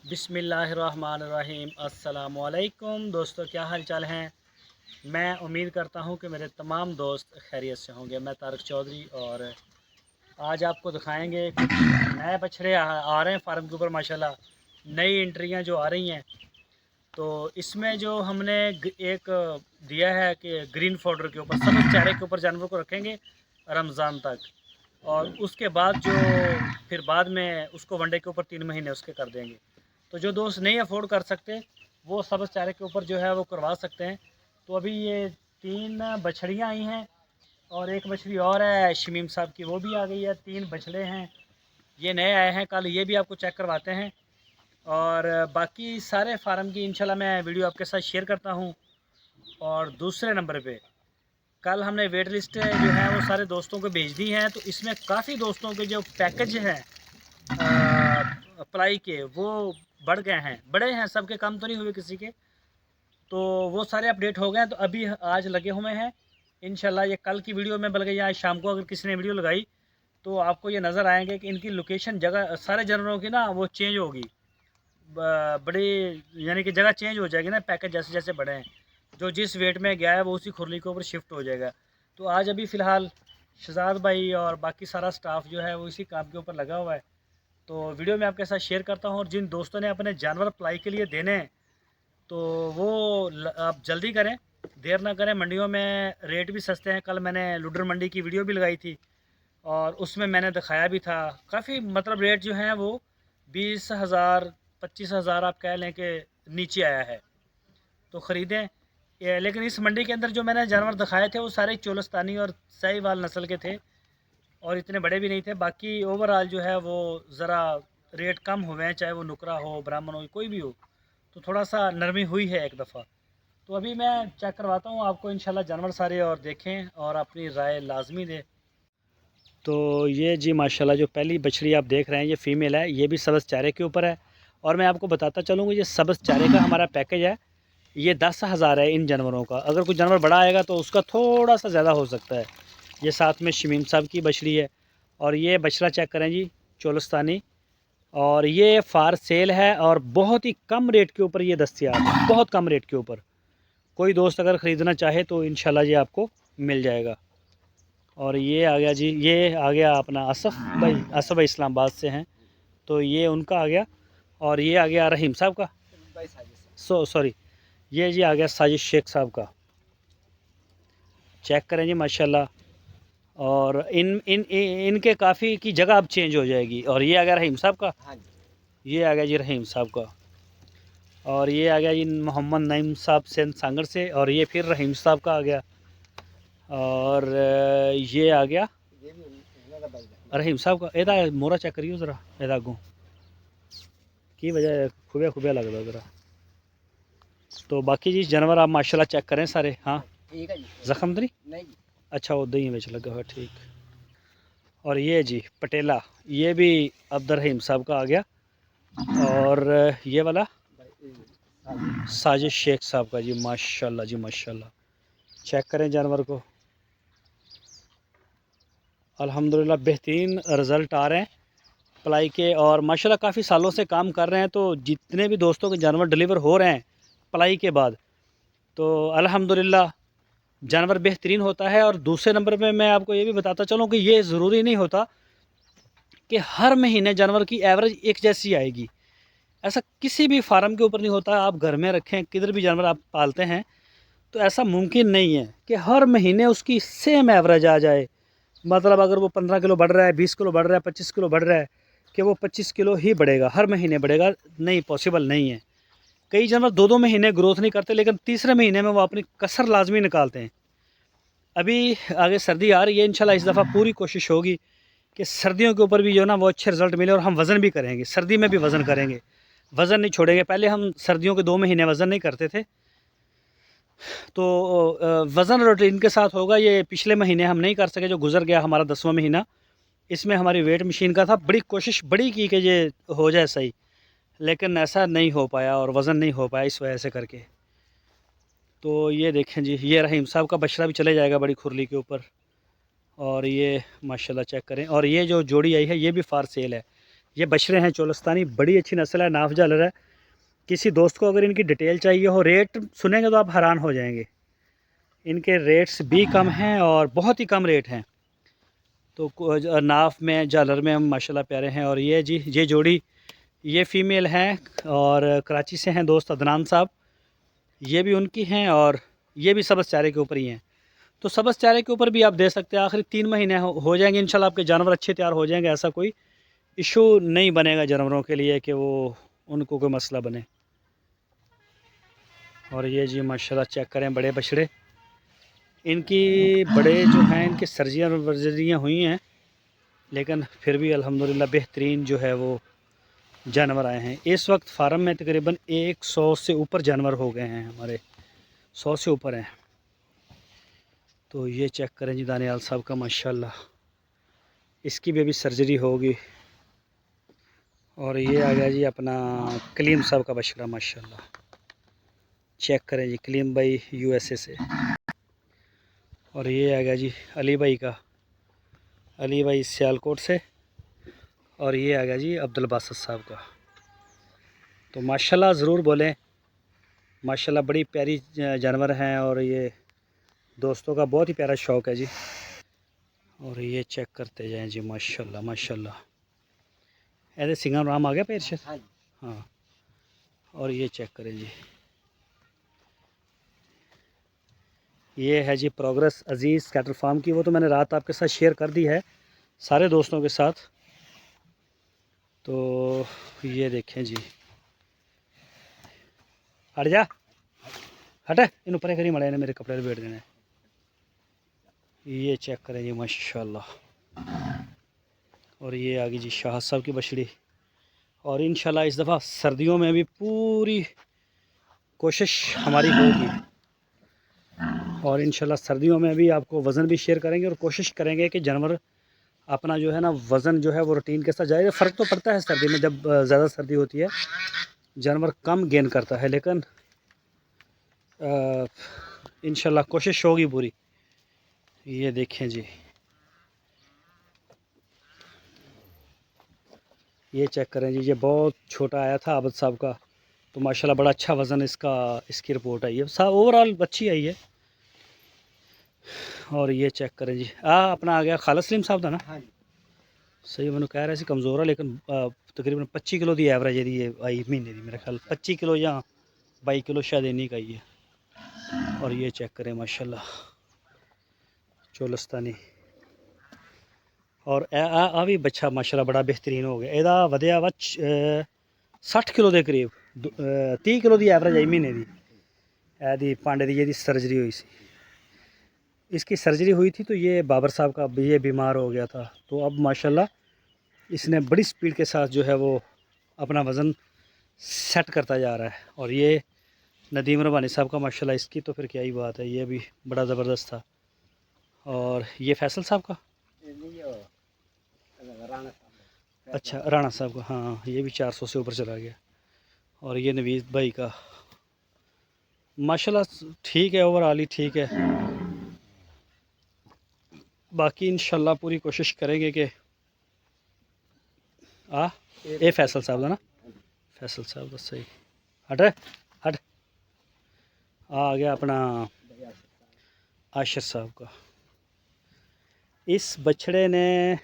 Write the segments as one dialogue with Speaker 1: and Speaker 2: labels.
Speaker 1: बिस्मिल्लाहिर्रहमानिर्रहीम। अस्सलामुअलैकुम दोस्तों, क्या हाल चाल हैं। मैं उम्मीद करता हूं कि मेरे तमाम दोस्त खैरियत से होंगे। मैं तारक चौधरी और आज आपको दिखाएंगे कुछ नए बछड़े आ रहे हैं फार्म के ऊपर माशाल्लाह। नई एंट्रियां जो आ रही हैं, तो इसमें जो हमने एक दिया है कि ग्रीन फॉडर के ऊपर, सब्ज़ चारे के ऊपर जानवर को रखेंगे रमज़ान तक, और उसके बाद जो फिर बाद में उसको वनडे के ऊपर 3 महीने उसके कर देंगे। तो जो दोस्त नहीं अफोर्ड कर सकते वो सब्ज़ चारे के ऊपर जो है वो करवा सकते हैं। तो अभी ये 3 बछड़ियाँ आई हैं और एक बछड़ी और है शमीम साहब की, वो भी आ गई है। 3 बछड़े हैं, ये नए आए हैं कल, ये भी आपको चेक करवाते हैं। और बाकी सारे फार्म की इंशाल्लाह मैं वीडियो आपके साथ शेयर करता हूँ। और दूसरे नंबर पे कल हमने वेट लिस्ट जो है वो सारे दोस्तों को भेज दी हैं, तो इसमें काफ़ी दोस्तों के जो पैकेज हैं अप्लाई के वो बढ़ गए हैं, बड़े हैं, सबके कम तो नहीं हुए किसी के। तो वो सारे अपडेट हो गए हैं, तो अभी आज लगे हुए हैं इंशाल्लाह। ये कल की वीडियो में, बल्कि आज शाम को अगर किसी ने वीडियो लगाई तो आपको ये नज़र आएंगे कि इनकी लोकेशन जगह सारे जानवरों की ना वो चेंज होगी, बड़ी यानी कि जगह चेंज हो जाएगी ना। पैकेज जैसे जैसे बढ़े हैं, जो जिस वेट में गया है वो उसी खुरली के ऊपर शिफ्ट हो जाएगा। तो आज अभी फ़िलहाल शहजाद भाई और बाकी सारा स्टाफ जो है वो इसी काम के ऊपर लगा हुआ है। तो वीडियो में आपके साथ शेयर करता हूँ। और जिन दोस्तों ने अपने जानवर अप्लाई के लिए देने हैं तो वो आप जल्दी करें, देर ना करें। मंडियों में रेट भी सस्ते हैं। कल मैंने लुडर मंडी की वीडियो भी लगाई थी और उसमें मैंने दिखाया भी था, काफ़ी मतलब रेट जो हैं वो 20,000 25,000 आप कह लें कि नीचे आया है। तो ख़रीदें। लेकिन इस मंडी के अंदर जो मैंने जानवर दिखाए थे वो सारे चोलस्तानी और साहिवाल नस्ल के थे और इतने बड़े भी नहीं थे। बाकी ओवरऑल जो है वो ज़रा रेट कम हुए हैं, चाहे वो नुकरा हो, ब्राह्मण हो, कोई भी हो, तो थोड़ा सा नरमी हुई है एक दफ़ा। तो अभी मैं चेक करवाता हूँ आपको इंशाल्लाह जानवर सारे, और देखें और अपनी राय लाजमी दें। तो ये जी माशाल्लाह जो पहली बछड़ी आप देख रहे हैं ये फ़ीमेल है, ये भी सब्ज़ चारे के ऊपर है। और मैं आपको बताता चलूँगा ये सब्ज़ चारे का हमारा पैकेज है, ये 10,000 है इन जानवरों का। अगर कोई जानवर बड़ा आएगा तो उसका थोड़ा सा ज़्यादा हो सकता है। ये साथ में शमीम साहब की बछड़ी है। और ये बछड़ा चेक करें जी, चोलस्तानी, और ये फार सेल है और बहुत ही कम रेट के ऊपर ये दस्तियाब है, बहुत कम रेट के ऊपर। कोई दोस्त अगर ख़रीदना चाहे तो इंशाल्लाह ये आपको मिल जाएगा। और ये आ गया जी, ये आ गया अपना असफ़ भाई इस्लामाबाद से हैं, तो ये उनका आ गया। और ये आ गया रहीम साहब का, सॉरी, ये जी आ गया साजिद शेख साहब का। चेक करें जी माशाल्लाह। और इनके काफ़ी की जगह अब चेंज हो जाएगी। और ये आ गया रहीम साहब का, ये आ गया जी रहीम साहब का। और ये आ गया जी मोहम्मद नईम साहब से सांगड़ से, और ये फिर रहीम साहब का आ गया। और ये आ गया रहीम साहब का। एदा मोरा चेक करियो ज़रा, एदा अगों की वजह खुबिया खुबिया लगता ज़रा। तो बाकी जी जानवर आप माशाल्लाह चेक करें सारे। हाँ, जख्म तो नहीं, अच्छा उदा ही बेच लगा हुआ, ठीक। और ये जी पटेला, ये भी अब्दुल रहीम साहब का आ गया। और ये वाला साजिद शेख साहब का जी, माशाल्लाह जी माशाल्लाह। चेक करें जानवर को, अल्हम्दुलिल्लाह बेहतरीन रिज़ल्ट आ रहे हैं अप्लाई के। और माशाल्लाह काफ़ी सालों से काम कर रहे हैं, तो जितने भी दोस्तों के जानवर डिलीवर हो रहे हैं अप्लाई के बाद, तो अल्हम्दुलिल्लाह जानवर बेहतरीन होता है। और दूसरे नंबर पे मैं आपको ये भी बताता चलूँ कि ये ज़रूरी नहीं होता कि हर महीने जानवर की एवरेज एक जैसी आएगी। ऐसा किसी भी फार्म के ऊपर नहीं होता। आप घर में रखें, किधर भी जानवर आप पालते हैं, तो ऐसा मुमकिन नहीं है कि हर महीने उसकी सेम एवरेज आ जाए। मतलब अगर वो 15 किलो बढ़ रहा है, 20 किलो बढ़ रहा है, 25 किलो बढ़ रहा है, कि वो 25 किलो ही बढ़ेगा, हर महीने बढ़ेगा, नहीं, पॉसिबल नहीं है। कई जानवर 2-2 महीने ग्रोथ नहीं करते, लेकिन तीसरे महीने में वो अपनी कसर लाजमी निकालते हैं। अभी आगे सर्दी आ रही है, इंशाल्लाह इस दफ़ा पूरी कोशिश होगी कि सर्दियों के ऊपर भी जो ना वो अच्छे रिज़ल्ट मिले। और हम वज़न भी करेंगे, सर्दी में भी वज़न करेंगे, वज़न नहीं छोड़ेंगे। पहले हम सर्दियों के 2 महीने वज़न नहीं करते थे, तो वज़न रूटीन के साथ होगा। ये पिछले महीने हम नहीं कर सके, जो गुज़र गया हमारा 10वां महीना, इसमें हमारी वेट मशीन का था। बड़ी कोशिश बड़ी की कि ये हो जाए सही, लेकिन ऐसा नहीं हो पाया और वज़न नहीं हो पाया इस वजह से करके। तो ये देखें जी, ये रहीम साहब का बछड़ा भी चले जाएगा बड़ी खुरली के ऊपर। और ये माशाल्लाह चेक करें। और ये जो जोड़ी आई है ये भी फार सेल है, ये बछड़े हैं चोलस्तानी, बड़ी अच्छी नस्ल है, नाफ झालर है। किसी दोस्त को अगर इनकी डिटेल चाहिए हो, रेट सुनेंगे तो आप हैरान हो जाएंगे। इनके रेट्स भी कम हैं और बहुत ही कम रेट हैं। तो नाफ में झालर में हम माशाल्लाह प्यारे हैं। और ये जी ये जोड़ी ये फ़ीमेल हैं और कराची से हैं दोस्त अदनान साहब, ये भी उनकी हैं और ये भी सब्ज़ चारे के ऊपर ही हैं। तो सब्ज़ चारे के ऊपर भी आप दे सकते हैं। आखिरी 3 महीने हो जाएंगे इंशाल्लाह, आपके जानवर अच्छे तैयार हो जाएंगे। ऐसा कोई इशू नहीं बनेगा जानवरों के लिए कि वो उनको कोई मसला बने। और ये जी माशाल्लाह चेक करें बड़े बछड़े, इनकी बड़े जो हैं इनकी सर्जियाँ वर्जरियाँ हुई हैं, लेकिन फिर भी अल्हम्दुलिल्लाह बेहतरीन जो है वो जानवर आए हैं। इस वक्त फार्म में तकरीबन 100 से ऊपर जानवर हो गए हैं हमारे, 100 से ऊपर हैं। तो ये चेक करें जी दानियाल साहब का माशाल्लाह, इसकी भी अभी सर्जरी होगी। और ये आ गया जी अपना कलीम साहब का बछड़ा माशाल्लाह, चेक करें जी कलीम भाई USA से। और ये आ गया जी अली भाई का, अली भाई सियालकोट से। और ये आ गया जी अब्दुल बासित साहब का। तो माशाल्लाह ज़रूर बोलें, माशाल्लाह बड़ी प्यारी जानवर हैं और ये दोस्तों का बहुत ही प्यारा शौक़ है जी। और ये चेक करते जाएं जी माशाल्लाह माशाल्लाह। ऐसे सिंगम राम आ गया पैर से, हाँ। और ये चेक करें जी, ये है जी प्रोग्रेस अज़ीज़ कैटल फार्म की। वो तो मैंने रात आपके साथ शेयर कर दी है सारे दोस्तों के साथ। तो ये देखें जी, हट जा हट, इन ऊपर करी मड़े ने मेरे कपड़े लपेट देने। ये चेक करें जी माशाल्लाह। और ये आ गई जी शाह साहब की बछड़ी। और इंशाल्लाह इस दफ़ा सर्दियों में भी पूरी कोशिश हमारी होगी, और इंशाल्लाह सर्दियों में भी आपको वज़न भी शेयर करेंगे और कोशिश करेंगे कि जानवर अपना जो है ना वज़न जो है वो रूटीन के साथ जाए। फ़र्क तो पड़ता है सर्दी में, जब ज़्यादा सर्दी होती है जानवर कम गेन करता है, लेकिन इंशाल्लाह कोशिश होगी पूरी। ये देखें जी, ये चेक करें जी, ये बहुत छोटा आया था आबद साहब का, तो माशाल्लाह बड़ा अच्छा वज़न इसकी रिपोर्ट आई है, सब ओवरऑल अच्छी आई है। और ये चेक करें जी, अपना आ गया खालिद सलीम साहब था ना, हाँ जी। सही मैंने कह रहा सी कमज़ोर है, लेकिन तकरीबन 25 किलो की एवरेज ये आई महीने की, मेरे ख्याल 25 किलो या 22 किलो शायद इन्हीं का ही है। और ये चेक करें माशाल्लाह चोलस्तानी। और आ भी बच्चा माशाल्लाह बड़ा बेहतरीन हो गया, एदा वधिया वा 60 किलो के करीब, 30 किलो की एवरेज आई महीने की। एदी पांडे की सर्जरी हुई सी, इसकी सर्जरी हुई थी तो ये बाबर साहब का ये बीमार हो गया था। तो अब माशाल्लाह इसने बड़ी स्पीड के साथ जो है वो अपना वज़न सेट करता जा रहा है। और ये नदीम रबानी साहब का माशाल्लाह, इसकी तो फिर क्या ही बात है, ये भी बड़ा ज़बरदस्त था। और ये फैसल साहब का, अच्छा राणा साहब का, हाँ ये भी 400 से ऊपर चला गया। और ये नवीद भाई का माशाल्लाह ठीक है, ओवरऑल ही ठीक है। बाकी इंशाल्लाह पूरी कोशिश करेंगे कि ये फैसल साहब का ना, फैसल साहब का सही, हट हट। आ गया अपना आशिर साहब का। इस बछड़े ने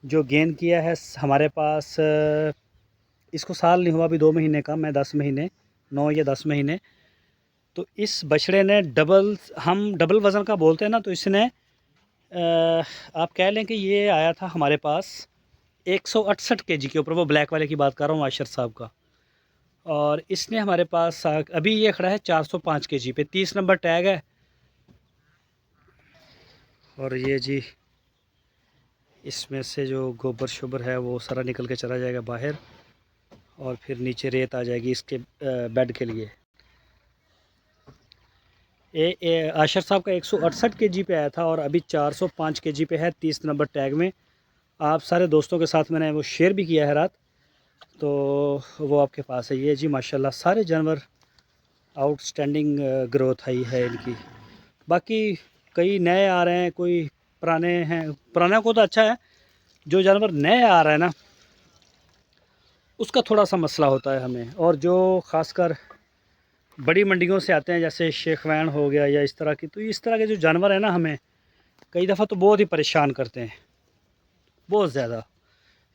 Speaker 1: जो गेन किया है हमारे पास, इसको साल नहीं हुआ, अभी 2 महीने का, मैं 10 महीने 9 या 10 महीने। तो इस बछड़े ने डबल, हम डबल वज़न का बोलते हैं ना, तो इसने आप कह लें कि ये आया था हमारे पास 168 kg के ऊपर, वो ब्लैक वाले की बात कर रहा हूँ आशिर साहब का। और इसने हमारे पास अभी ये खड़ा है 405 kg पे, 30 नंबर टैग है। और ये जी इसमें से जो गोबर शोबर है वो सारा निकल के चला जाएगा बाहर, और फिर नीचे रेत आ जाएगी इसके बेड के लिए। आशिर साहब का 168 kg पे आया था और अभी 405 kg पे है, 30 नंबर टैग में। आप सारे दोस्तों के साथ मैंने वो शेयर भी किया है रात, तो वो आपके पास है। ये जी माशाल्लाह सारे जानवर आउटस्टैंडिंग ग्रोथ आई है इनकी। बाकी कई नए आ रहे हैं, कोई पुराने हैं, पुराने को तो अच्छा है, जो जानवर नए आ रहा है ना उसका थोड़ा सा मसला होता है हमें। और जो ख़ासकर बड़ी मंडियों से आते हैं जैसे शेखवैन हो गया या इस तरह की, तो इस तरह के जो जानवर हैं ना हमें कई दफ़ा तो बहुत ही परेशान करते हैं, बहुत ज़्यादा।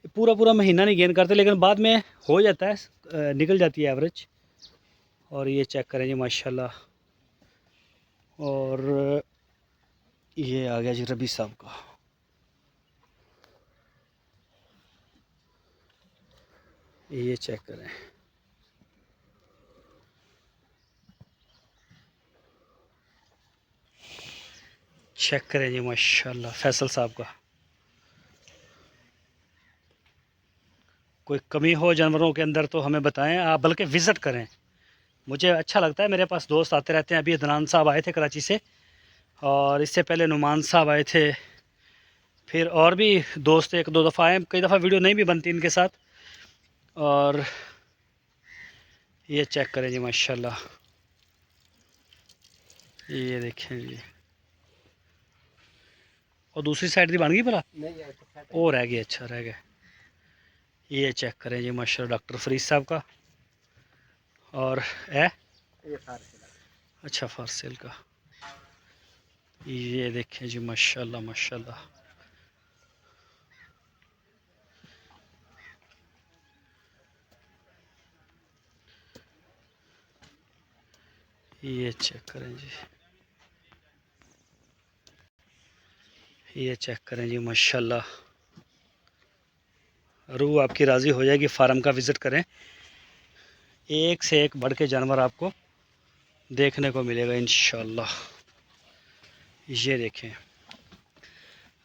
Speaker 1: पूरा पूरा महीना नहीं गेन करते, लेकिन बाद में हो जाता है, निकल जाती है एवरेज। और ये चेक करें जी माशाल्लाह। और ये आ गया जी रबी साहब का, ये चेक करें। चेक करें जी माशाल्लाह फैसल साहब का। कोई कमी हो जानवरों के अंदर तो हमें बताएं आप, बल्कि विज़िट करें, मुझे अच्छा लगता है। मेरे पास दोस्त आते रहते हैं, अभी अदनान साहब आए थे कराची से, और इससे पहले नुमान साहब आए थे, फिर और भी दोस्त एक दो दफ़ा आए, कई दफ़ा वीडियो नहीं भी बनती इनके साथ। और ये चेक करें जी माशाल्लाह, ये देखें जी। और दूसरी साइड भी बन गई भला? और रह गई, अच्छा रह गया। ये चेक करें जी माशाल्लाह डॉक्टर फरीद साहब का। और है अच्छा फारसेल का, ये देखें जी माशाल्लाह माशाल्लाह। ये चेक करें जी, ये चेक करें जी माशाल्लाह। रूह आपकी राज़ी हो जाएगी, फार्म का विज़िट करें, एक से एक बढ़ के जानवर आपको देखने को मिलेगा इंशाल्लाह। ये देखें,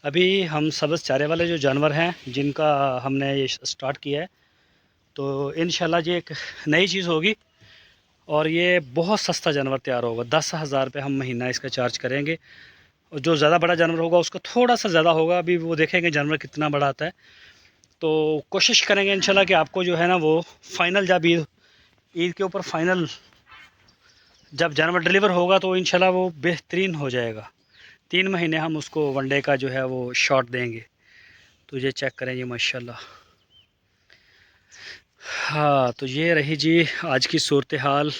Speaker 1: अभी हम सब्ज़ चारे वाले जो जानवर हैं जिनका हमने ये स्टार्ट किया है, तो इंशाल्लाह ये एक नई चीज़ होगी। और ये बहुत सस्ता जानवर तैयार होगा, 10,000 रुपये हम महीना इसका चार्ज करेंगे। और जो ज़्यादा बड़ा जानवर होगा उसका थोड़ा सा ज़्यादा होगा, अभी वो देखेंगे जानवर कितना बड़ा आता है। तो कोशिश करेंगे इंशाल्लाह कि आपको जो है ना वो फ़ाइनल, जब ईद ईद के ऊपर फ़ाइनल जब जानवर डिलीवर होगा तो इंशाल्लाह वो बेहतरीन हो जाएगा। 3 महीने हम उसको वनडे का जो है वो शॉट देंगे। तो ये चेक करें जी माशाल्लाह। हाँ, तो ये रही जी आज की सूरत हाल।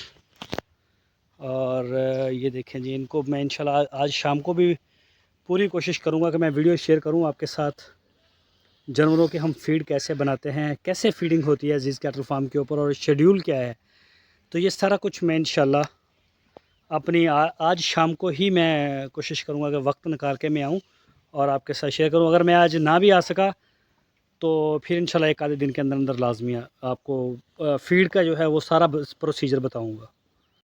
Speaker 1: और ये देखें जी, इनको मैं इंशाल्लाह आज शाम को भी पूरी कोशिश करूँगा कि मैं वीडियो शेयर करूँ आपके साथ, जानवरों के हम फीड कैसे बनाते हैं, कैसे फीडिंग होती है अज़ीज़ कैटल फार्म के ऊपर, और शेड्यूल क्या है। तो ये सारा कुछ मैं इंशाल्लाह अपनी आज शाम को ही मैं कोशिश करूँगा कि वक्त निकाल के मैं आऊँ और आपके साथ शेयर करूँ। अगर मैं आज ना भी आ सका तो फिर इंशाल्लाह एक आधे दिन के अंदर अंदर लाजमी आपको फ़ीड का जो है वो सारा प्रोसीजर बताऊँगा।